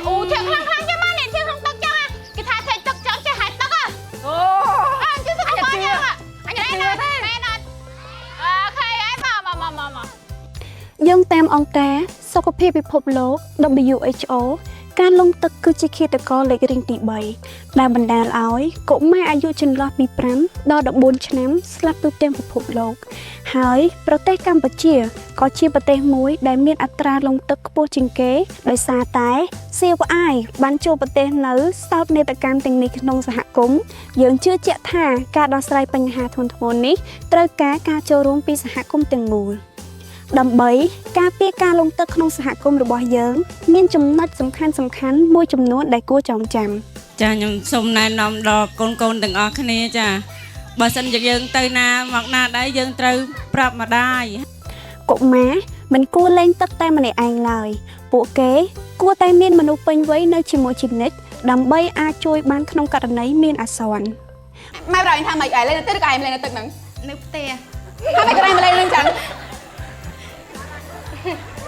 ủ thiệt khăng khăng chứ mà nè thiệt không tức chăng à cái thai thiệt tức chăng chứ hạt tức à anh chứ không có nhau à anh này nè khai ấy mà យើងតាមអង្គការសុខភាពពិភពលោក WHO ការលង់ទឹកគឺជាឃាតករលេខរៀងទី3ដែលបណ្ដាលឲ្យកុមារអាយុចន្លោះពី5ដល់14ឆ្នាំស្លាប់ទូទាំងពិភពលោកហើយប្រទេសកម្ពុជាក៏ជាប្រទេសមួយដែលមានអត្រាលង់ទឹកខ្ពស់ជាងគេដោយសារតែសៀវអាយបានចូលប្រទេសនៅសោតនេតកម្មទាំងនេះក្នុងសហគមន៍យើងជឿជាក់ថាការដោះស្រាយបញ្ហាធ្ងន់ធ្ងរនេះត្រូវការចូលរួមពីសហគមន៍ទាំងមូលដើម្បីការពារការលង់ទឹកក្នុងសហគមន៍របស់យើងមានចំណុចសំខាន់មួយចំនួនដែលគួរចងចាំចាខ្ញុំសូមណែនាំដល់កូនទាំងអស់គ្នាចាបើសិនជាយើងទៅណាមកណាដែរយើងត្រូវប្រាប់ម្ដាយកុមារមិនគួរលេងទឹកតែម្នាក់ឯងឡើយពួកគេគួរតែមានមនុស្សពេញវ័យនៅជាមួយជានិច្ចដើម្បីអាចជួយបានក្នុងករណីមានអាសន្នម៉ែប្រអញថាម៉េចឯងលេងនៅទឹកក៏ឯងលេងនៅទឹកហ្នឹងនៅផ្ទះថាម៉េចក៏ឯងលេងនឹងចឹង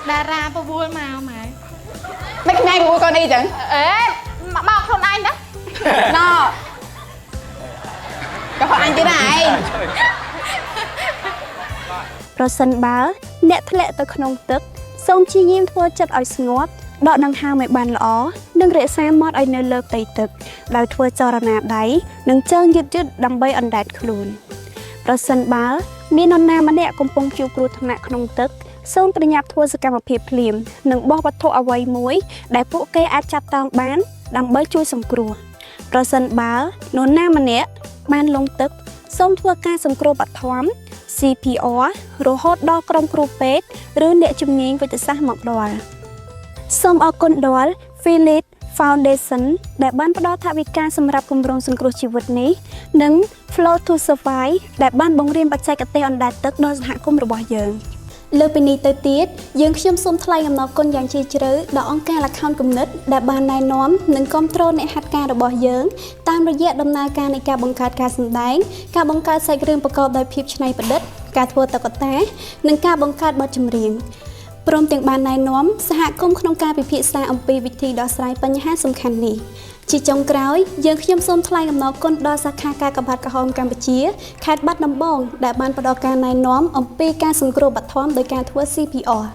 តារាបបួលមកម៉ែមិនខ្ញែបួលកូននេះចឹងអេមកខ្លួនឯងណាណ៎ក៏ខ្លួនអញទៀតណាឯងប្រសិនបើអ្នកធ្លាក់ទៅក្នុងទឹកសូមព្យាយាមធ្វើចិត្តឲ្យស្ងប់ដកដង្ហើមឲ្យបានល្អនិងរក្សាមាត់ឲ្យនៅលើផ្ទៃទឹកដោយធ្វើចលនាដៃនិងជើងយឺតដើម្បីអណ្ដែតខ្លួនប្រសិនបើមាននរណាម្នាក់កំពុងជួបគ្រោះថ្នាក់ក្នុងទឹកសូមប្រញាប់ធ្វើសកម្មភាពភ្លាមនិងបោះវត្ថុអ្វីមួយដែលពួកគេអាចចាប់តោងបានដើម្បីជួយសង្គ្រោះប្រសិនបើនរណាម្នាក់បានលង់ទឹកសូមធ្វើការសង្គ្រោះបឋម CPR រហូតដល់ក្រុមគ្រូពេទ្យឬអ្នកជំនាញវេជ្ជសាស្ត្រមកដល់សូមអរគុណដល់ Philip Foundation ដែលបានផ្ដល់ថវិកាសម្រាប់គម្រោងសង្គ្រោះជីវិតនេះនិង Flow to Survive ដែលបានបង្រៀនបច្ចេកទេសអណ្ដែតទឹកដល់សហគមន៍របស់យើងលើពីនេះទៅទៀតយើងខ្ញុំសូមថ្លែងអំណរគុណយ៉ាងជ្រាលជ្រៅដល់អង្គការល្ខោនគំនិតដែលបានណែនាំនិងគាំទ្រអ្នកហាត់ការរបស់យើងតាមរយៈដំណើរការនៃការបង្កើតការសម្ដែងការបង្កើតសាច់រឿងប្រកបដោយភាពច្នៃប្រឌិតការធ្វើតុក្កតានិងការបង្កើតបទចម្រៀងព្រមទាំងបានណែនាំសហគមន៍ក្នុងការពិភាក្សាអំពីវិធីដោះស្រាយបញ្ហាសំខាន់នេះជាចុងក្រោយយើងខ្ញុំសូមថ្លែងអំណរគុណដល់សាខាកាកបាទក្រហមកម្ពុជាខេត្តបាត់ដំបងដែលបានផ្ដល់ការណែនាំអំពីការសង្គ្រោះបឋមដោយការធ្វើ CPR